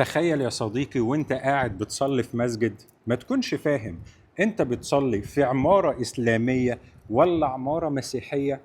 تخيل يا صديقي وانت قاعد بتصلي في مسجد ما تكونش فاهم انت بتصلي في عمارة إسلامية ولا عمارة مسيحية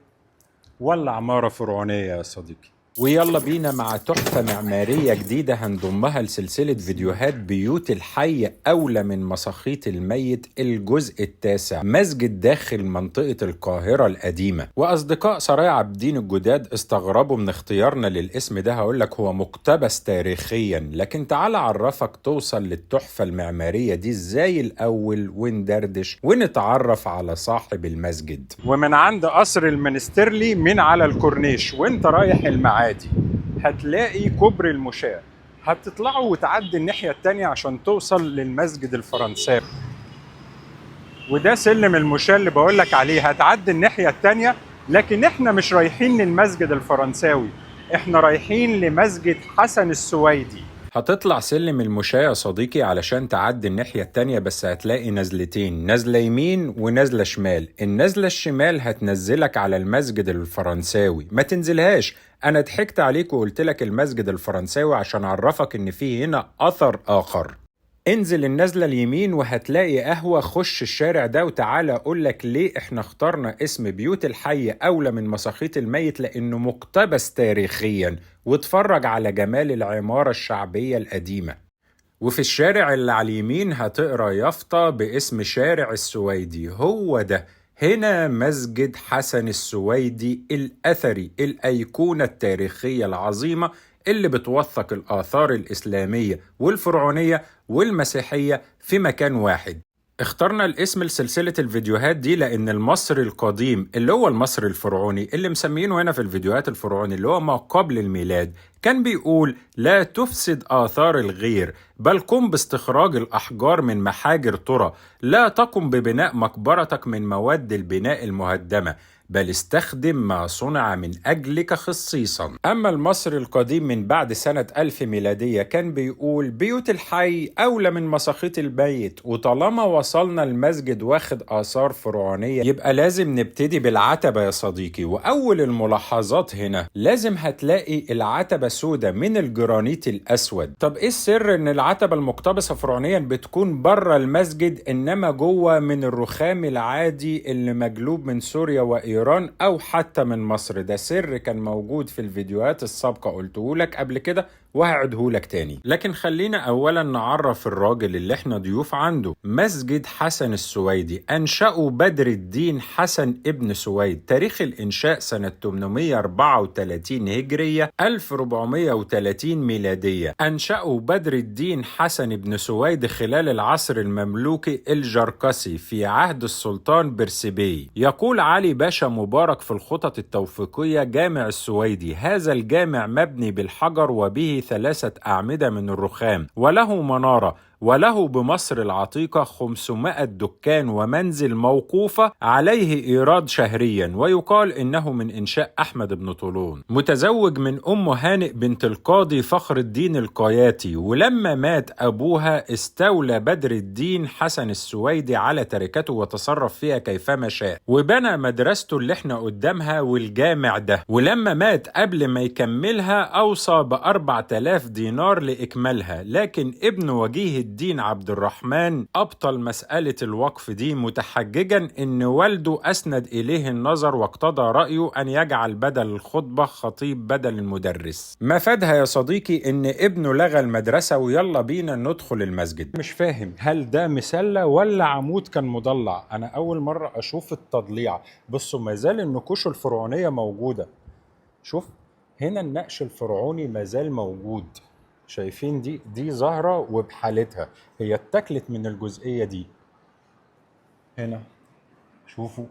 ولا عمارة فرعونية يا صديقي. ويلا بينا مع تحفة معمارية جديدة هنضمها لسلسلة فيديوهات بيوت الحي أولى من مساخيط الميت الجزء التاسع، مسجد داخل منطقة القاهرة القديمة. وأصدقاء سرايا عابدين الجداد استغربوا من اختيارنا للاسم ده، هقولك هو مقتبس تاريخيا، لكن تعال أعرفك توصل للتحفة المعمارية دي ازاي الأول وندردش ونتعرف على صاحب المسجد. ومن عند قصر المنسترلي من على الكورنيش وانت رايح المعادي هتلاقي كوبري المشاة، هتطلعوا وتعدي الناحية التانية عشان توصل للمسجد الفرنساوي، وده سلم المشاة اللي بقولك عليه. هتعدي الناحية التانية، لكن احنا مش رايحين للمسجد الفرنساوي، احنا رايحين لمسجد حسن السويدي. هتطلع سلم المشاة يا صديقي علشان تعدي الناحية التانية، بس هتلاقي نزلتين، نزلة يمين ونزلة شمال. النزلة الشمال هتنزلك على المسجد الفرنساوي، ما تنزلهاش، انا ضحكت عليك وقلت لك المسجد الفرنساوي عشان اعرفك ان فيه هنا اثر اخر. انزل النزلة اليمين وهتلاقي قهوة، خش الشارع ده وتعالى اقولك ليه احنا اخترنا اسم بيوت الحي اولى من مساخيط الميت، لانه مقتبس تاريخيا، واتفرج على جمال العمارة الشعبية القديمة. وفي الشارع اللي على اليمين هتقرا يافطة باسم شارع السويدي، هو ده هنا مسجد حسن السويدي الأثري، الأيقونة التاريخية العظيمة اللي بتوثق الآثار الإسلامية والفرعونية والمسيحية في مكان واحد. اخترنا الاسم لسلسلة الفيديوهات دي لأن المصري القديم اللي هو المصري الفرعوني اللي مسمينه هنا في الفيديوهات الفرعوني اللي هو ما قبل الميلاد كان بيقول: لا تفسد آثار الغير، بل قم باستخراج الأحجار من محاجر ترى، لا تقم ببناء مقبرتك من مواد البناء المهدمة، بل استخدم ما صنع من أجلك خصيصا. أما المصري القديم من بعد سنة 1000 ميلادية كان بيقول: بيوت الحي أولى من مساخيط الميت، وطالما وصلنا المسجد واخد آثار فرعونية يبقى لازم نبتدي بالعتبة يا صديقي. وأول الملاحظات هنا لازم هتلاقي العتبة سودة من الجرانيت الأسود. طب إيه السر إن العتبة المقتبسة فرعونيا بتكون بره المسجد إنما جوه من الرخام العادي اللي مجلوب من سوريا وإيران أو حتى من مصر؟ ده سر كان موجود في الفيديوهات السابقة قلته لك قبل كده وهعده لك تاني. لكن خلينا أولا نعرف الراجل اللي احنا ضيوف عنده. مسجد حسن السويدي أنشأه بدر الدين حسن ابن سويد، تاريخ الإنشاء سنة 834 هجرية 1430 ميلادية. أنشأه بدر الدين حسن ابن سويد خلال العصر المملوكي الجركسي في عهد السلطان برسبي. يقول علي باشا مبارك في الخطط التوفيقية: جامع السويدي، هذا الجامع مبني بالحجر وبه 3 أعمدة من الرخام، وله منارة، وله بمصر العتيقة 500 دكان ومنزل موقوفة عليه إيراد شهريا، ويقال إنه من إنشاء أحمد بن طولون. متزوج من أم هانئ بنت القاضي فخر الدين القياتي، ولما مات أبوها استولى بدر الدين حسن السويدي على تركته وتصرف فيها كيفما شاء، وبنى مدرسته اللي احنا قدامها والجامع ده. ولما مات قبل ما يكملها أوصى ب4000 دينار لإكمالها، لكن ابن وجيه الدين عبد الرحمن أبطل مسألة الوقف دي متحججا إن والده أسند إليه النظر واقتضى رأيه أن يجعل بدل الخطبة خطيب بدل المدرس. ما فادها يا صديقي إن ابنه لغى المدرسة ويلا بينا ندخل المسجد. مش فاهم هل ده مسلة ولا عمود كان مضلع؟ أنا أول مرة أشوف التضليع. بصوا ما زال النقوش الفرعونية موجودة، شوف هنا النقش الفرعوني ما زال موجود، شايفين دي زهرة وبحالتها، هي اتاكلت من الجزئية دي. هنا شوفوا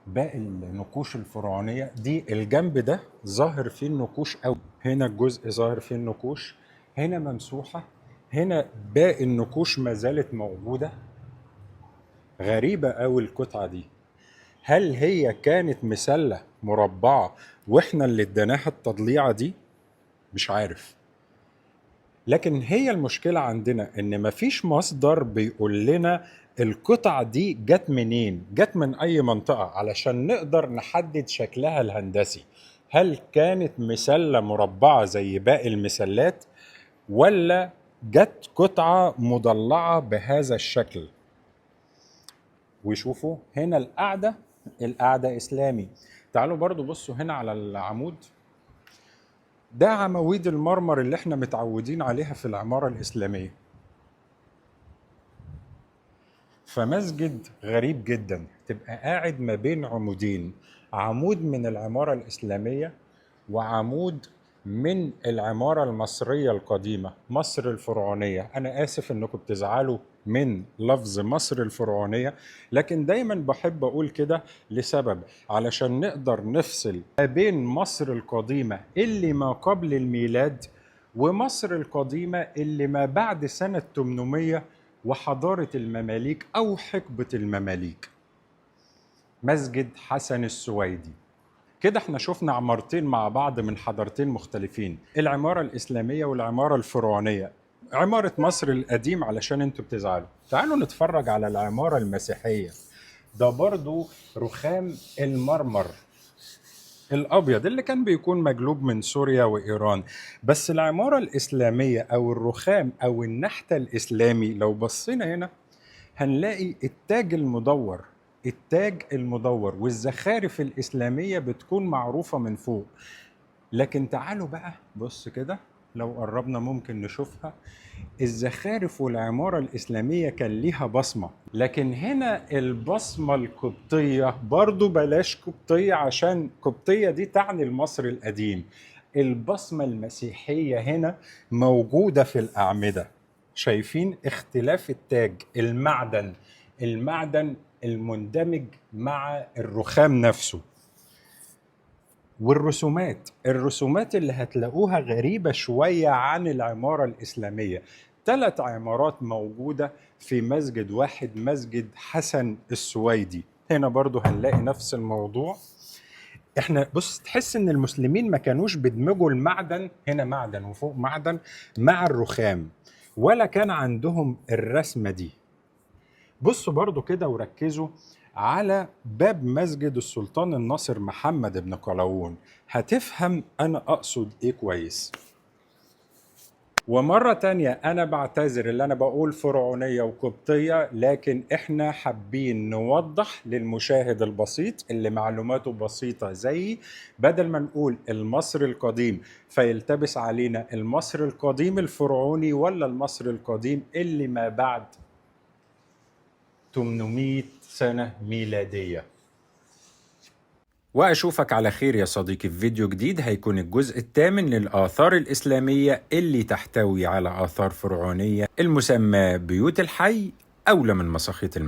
باقي النقوش الفرعونية دي، الجنب ده ظاهر فيه النقوش قوي، هنا الجزء ظاهر فيه النقوش، هنا ممسوحة، هنا باقي النقوش ما زالت موجودة. غريبة قوي القطعة دي. هل هي كانت مسلة مربعة واحنا اللي اديناها التضليعة دي؟ مش عارف. لكن هي المشكلة عندنا ان مفيش مصدر بيقول لنا القطع دي جت منين، جت من اي منطقة، علشان نقدر نحدد شكلها الهندسي. هل كانت مسلة مربعة زي باقي المسلات، ولا جت قطعة مضلعة بهذا الشكل. وشوفوا هنا القعدة إسلامي. تعالوا برضو بصوا هنا على العمود، ده عواميد المرمر اللي احنا متعودين عليها في العمارة الإسلامية. فمسجد غريب جدا تبقى قاعد ما بين عمودين، عمود من العمارة الإسلامية وعمود من العمارة المصرية القديمة، مصر الفرعونية. أنا آسف إنكم بتزعلوا من لفظ مصر الفرعونية، لكن دايما بحب أقول كده لسبب، علشان نقدر نفصل ما بين مصر القديمة اللي ما قبل الميلاد ومصر القديمة اللي ما بعد سنة 800 وحضارة المماليك أو حقبة المماليك. مسجد حسن السويدي. كده احنا شفنا عمارتين مع بعض من حضارتين مختلفين، العمارة الإسلامية والعمارة الفرعونية. عمارة مصر القديم علشان انتوا بتزعلوا. تعالوا نتفرج على العمارة المسيحية. ده برضو رخام المرمر الأبيض اللي كان بيكون مجلوب من سوريا وإيران. بس العمارة الإسلامية أو الرخام أو النحت الإسلامي لو بصينا هنا هنلاقي التاج المدور والزخارف الإسلامية بتكون معروفة من فوق. لكن تعالوا بقى بص كده، لو قربنا ممكن نشوفها. الزخارف والعمارة الإسلامية كان ليها بصمة، لكن هنا البصمة القبطية، برضو بلاش قبطية عشان قبطية دي تعني المصري القديم. البصمة المسيحية هنا موجودة في الأعمدة. شايفين اختلاف التاج، المعدن المندمج مع الرخام نفسه. والرسومات اللي هتلاقوها غريبة شوية عن العمارة الإسلامية. 3 عمارات موجودة في مسجد واحد، مسجد حسن السويدي. هنا برضو هنلاقي نفس الموضوع. احنا بص تحس ان المسلمين ما كانوش بيدمجوا المعدن، هنا معدن وفوق معدن، مع الرخام، ولا كان عندهم الرسمة دي. بصوا برضو كده وركزوا على باب مسجد السلطان الناصر محمد بن قلاوون، هتفهم أنا أقصد إيه كويس. ومرة تانية أنا بعتذر اللي أنا بقول فرعونية وقبطية، لكن إحنا حابين نوضح للمشاهد البسيط اللي معلوماته بسيطة زي، بدل ما نقول المصري القديم فيلتبس علينا المصري القديم الفرعوني ولا المصري القديم اللي ما بعد 800 سنة ميلادية. وأشوفك على خير يا صديقي في فيديو جديد هيكون الجزء الثامن للآثار الإسلامية اللي تحتوي على آثار فرعونية المسمى بيوت الحي أولى من مساخيط الماء.